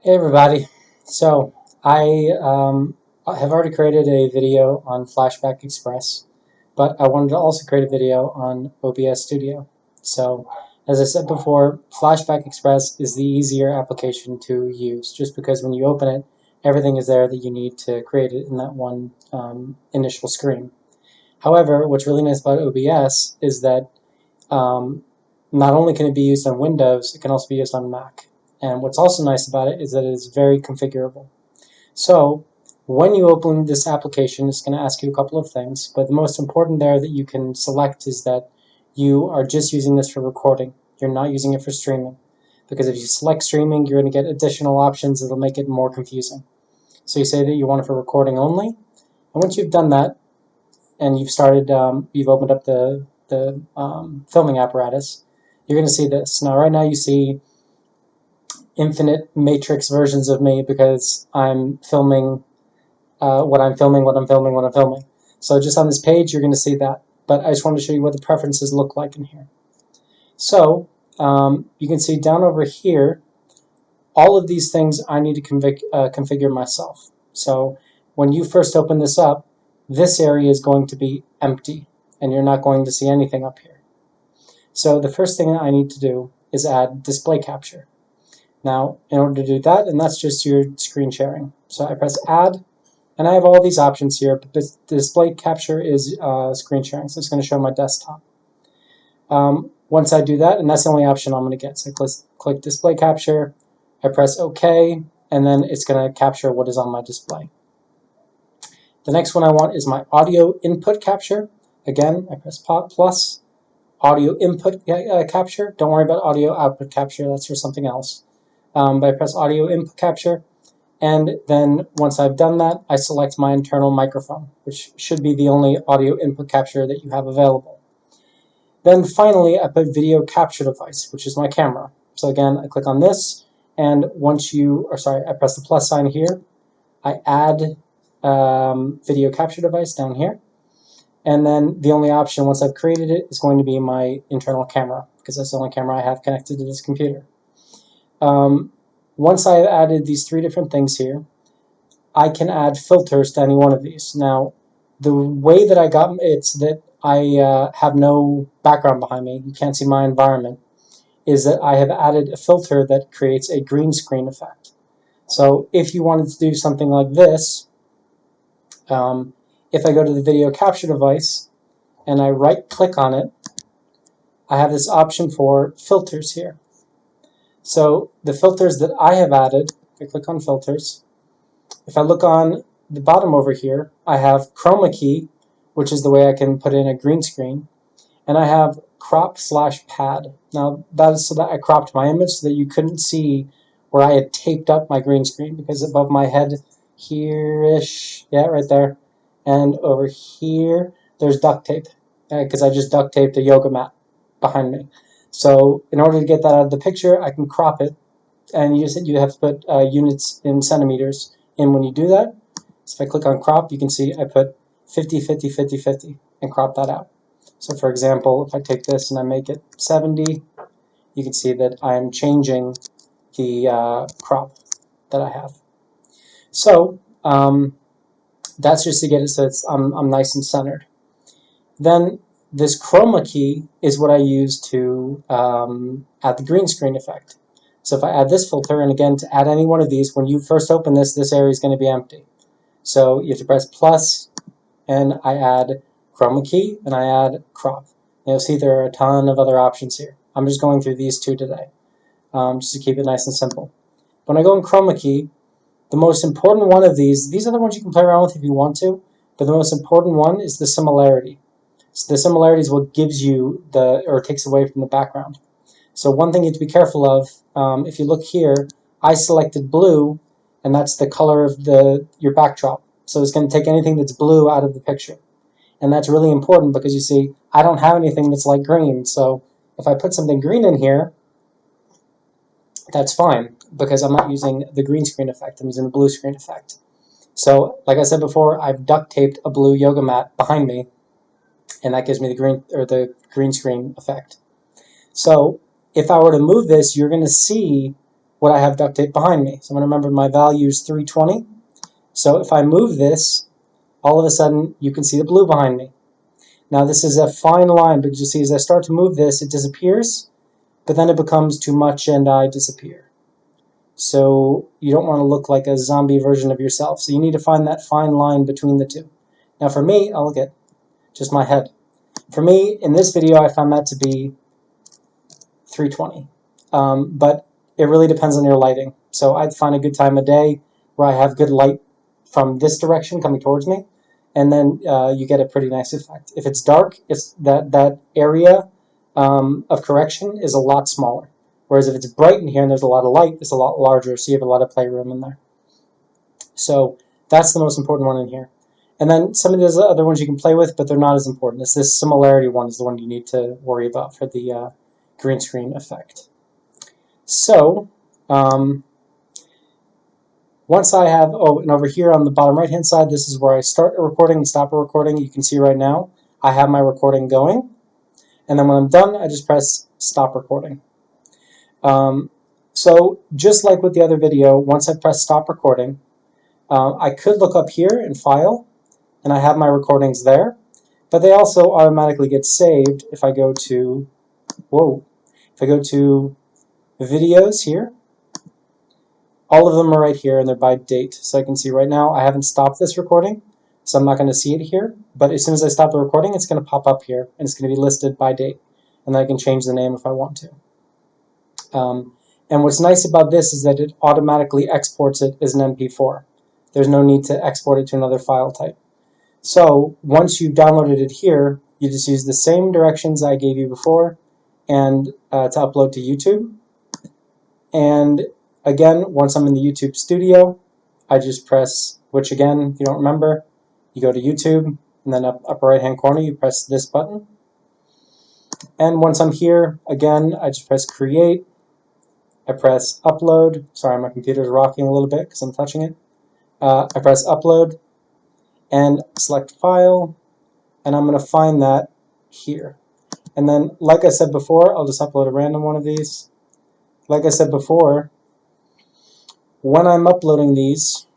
Hey everybody. So I have already created a video on Flashback Express, but I wanted to also create a video on OBS Studio. So as I said before, Flashback Express is the easier application to use just because when you open it, everything is there that you need to create it in that one initial screen. However, what's really nice about OBS is that um, not only can it be used on Windows, it can also be used on Mac. And what's also nice about it is that it is very configurable. So when you open this application, it's going to ask you a couple of things, but the most important there that you can select is that you are just using this for recording. You're not using it for streaming. Because if you select streaming, you're going to get additional options that'll make it more confusing. So you say that you want it for recording only, and once you've done that, and you've opened up the filming apparatus, you're going to see this. Now, right now you see infinite matrix versions of me because I'm filming what I'm filming, what I'm filming, what I'm filming. So just on this page, you're going to see that. But I just want to show you what the preferences look like in here. So you can see down over here, all of these things I need to configure myself. So when you first open this up, this area is going to be empty, and you're not going to see anything up here. So the first thing I need to do is add display capture. Now, in order to do that, and that's just your screen sharing. So I press add, and I have all these options here, but the display capture is screen sharing, so it's going to show my desktop. Once I do that, and that's the only option I'm going to get, so I click display capture, I press OK, and then it's going to capture what is on my display. The next one I want is my audio input capture. Again, I press plus, audio input capture. Don't worry about audio output capture, that's for something else. But I press audio input capture, and then once I've done that, I select my internal microphone, which should be the only audio input capture that you have available. Then finally, I put video capture device, which is my camera. So again, I click on this, and I press the plus sign here. I add video capture device down here. And then the only option, once I've created it, is going to be my internal camera, because that's the only camera I have connected to this computer. Once I've added these three different things here, I can add filters to any one of these. Now, the way that I got it's that I have no background behind me, you can't see my environment, is that I have added a filter that creates a green screen effect. So if you wanted to do something like this, if I go to the video capture device and I right click on it, I have this option for filters here. So the filters that I have added, if I click on filters, if I look on the bottom over here, I have chroma key, which is the way I can put in a green screen, and I have crop/pad. Now that is so that I cropped my image so that you couldn't see where I had taped up my green screen, because above my head here-ish, yeah, right there, and over here there's duct tape, because I just duct taped a yoga mat behind me. So in order to get that out of the picture, I can crop it, and you have to put units in centimeters in when you do that. So if I click on crop, you can see I put 50, 50, 50, 50 and crop that out. So for example, if I take this and I make it 70, you can see that I'm changing the crop that I have. So that's just to get it so I'm nice and centered. Then this chroma key is what I use to add the green screen effect. So if I add this filter, and again, to add any one of these, when you first open this area is going to be empty. So you have to press plus, and I add chroma key, and I add crop. And you'll see there are a ton of other options here. I'm just going through these two today, just to keep it nice and simple. When I go in chroma key, the most important one of these are the ones you can play around with if you want to, but the most important one is the similarity. So the similarity is what gives you or takes away from the background. So one thing you have to be careful of, if you look here, I selected blue, and that's the color of your backdrop. So it's going to take anything that's blue out of the picture. And that's really important because you see, I don't have anything that's like green. So if I put something green in here, that's fine, because I'm not using the green screen effect, I'm using the blue screen effect. So like I said before, I've duct taped a blue yoga mat behind me, and that gives me the green screen effect. So if I were to move this, you're going to see what I have duct tape behind me. So I'm going to remember my value is 320. So if I move this, all of a sudden you can see the blue behind me. Now this is a fine line because you see as I start to move this, it disappears, but then it becomes too much and I disappear. So you don't want to look like a zombie version of yourself. So you need to find that fine line between the two. Now for me, I'll look at just my head. For me, in this video, I found that to be 320. But it really depends on your lighting. So I'd find a good time of day where I have good light from this direction coming towards me, and then you get a pretty nice effect. If it's dark, it's that area of correction is a lot smaller. Whereas if it's bright in here and there's a lot of light, it's a lot larger, so you have a lot of playroom in there. So that's the most important one in here. And then some of these other ones you can play with, but they're not as important. It's this similarity one is the one you need to worry about for the green screen effect. So once I have, and over here on the bottom right hand side, this is where I start a recording and stop a recording. You can see right now I have my recording going. And then when I'm done, I just press stop recording. So just like with the other video, once I press stop recording, I could look up here in File, and I have my recordings there, but they also automatically get saved if I go to, if I go to videos here. All of them are right here, and they're by date. So I can see right now I haven't stopped this recording, so I'm not going to see it here, but as soon as I stop the recording, it's going to pop up here, and it's going to be listed by date, and then I can change the name if I want to. And what's nice about this is that it automatically exports it as an MP4. There's no need to export it to another file type. So once you've downloaded it here, you just use the same directions I gave you before and to upload to YouTube. And again, once I'm in the YouTube Studio, I just press, which again, if you don't remember, you go to YouTube, and then upper right hand corner, you press this button. And once I'm here, again, I just press Create. I press Upload. Sorry, my computer's rocking a little bit because I'm touching it. I press Upload and select File, and I'm going to find that here. And then, like I said before, I'll just upload a random one of these. Like I said before, when I'm uploading these,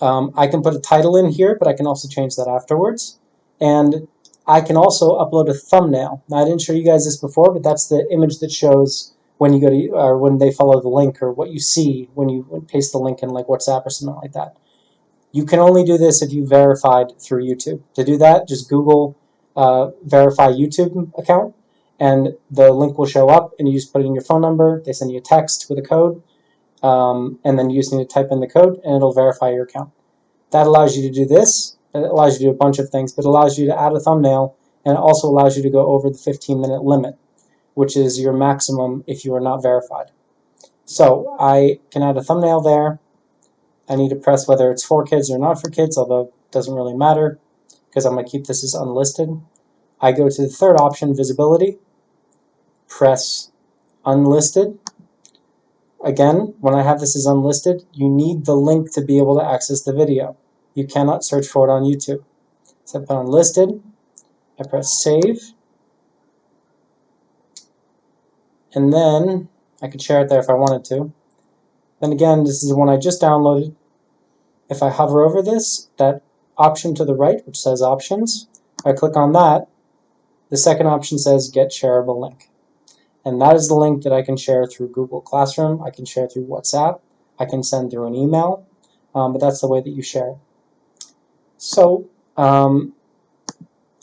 I can put a title in here, but I can also change that afterwards. And I can also upload a thumbnail. Now, I didn't show you guys this before, but that's the image that shows when you go to, or when they follow the link, or what you see when you paste the link in like WhatsApp or something like that. You can only do this if you verified through YouTube. To do that, just Google verify YouTube account, and the link will show up, and you just put in your phone number. They send you a text with a code, and then you just need to type in the code, and it'll verify your account. That allows you to do this. It allows you to do a bunch of things, but it allows you to add a thumbnail, and it also allows you to go over the 15-minute limit, which is your maximum if you are not verified. So I can add a thumbnail there. I need to press whether it's for kids or not for kids, although it doesn't really matter because I'm going to keep this as unlisted. I go to the third option, visibility, press unlisted. Again, when I have this as unlisted, you need the link to be able to access the video. You cannot search for it on YouTube. So I put unlisted, I press save, and then I could share it there if I wanted to. Then again, this is the one I just downloaded. If I hover over this, that option to the right, which says options, I click on that, the second option says get shareable link. And that is the link that I can share through Google Classroom, I can share through WhatsApp, I can send through an email, but that's the way that you share it. So, I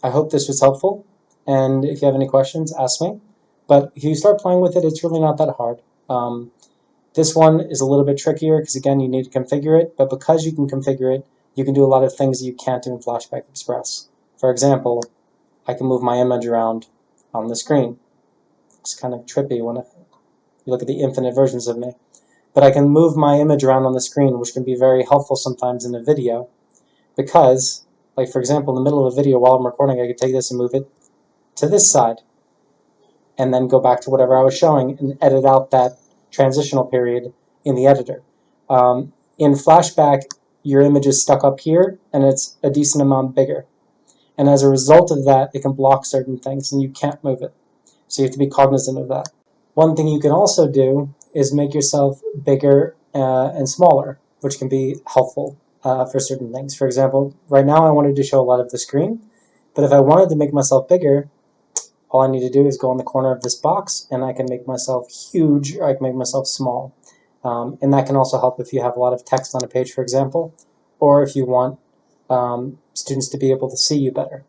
hope this was helpful, and if you have any questions, ask me. But if you start playing with it, it's really not that hard. This one is a little bit trickier because, again, you need to configure it, but because you can configure it, you can do a lot of things that you can't do in Flashback Express. For example, I can move my image around on the screen. It's kind of trippy when you look at the infinite versions of me. But I can move my image around on the screen, which can be very helpful sometimes in a video, because, like for example, in the middle of a video while I'm recording, I could take this and move it to this side, and then go back to whatever I was showing and edit out that transitional period in the editor. In Flashback, your image is stuck up here, and it's a decent amount bigger. And as a result of that, it can block certain things, and you can't move it. So you have to be cognizant of that. One thing you can also do is make yourself bigger and smaller, which can be helpful for certain things. For example, right now I wanted to show a lot of the screen, but if I wanted to make myself bigger, all I need to do is go in the corner of this box and I can make myself huge, or I can make myself small. And that can also help if you have a lot of text on a page, for example, or if you want students to be able to see you better.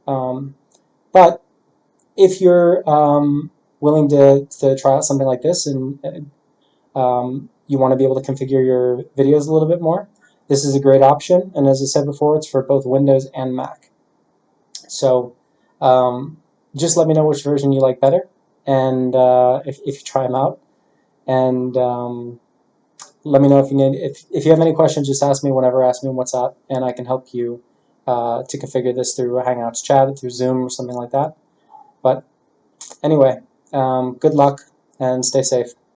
But if you're willing to try out something like this, and you want to be able to configure your videos a little bit more, this is a great option. And as I said before, it's for both Windows and Mac. So just let me know which version you like better, and if you try them out. And let me know if you need, if you have any questions, just ask me whenever, ask me on WhatsApp, and I can help you to configure this through a Hangouts chat, through Zoom, or something like that. But anyway, good luck and stay safe.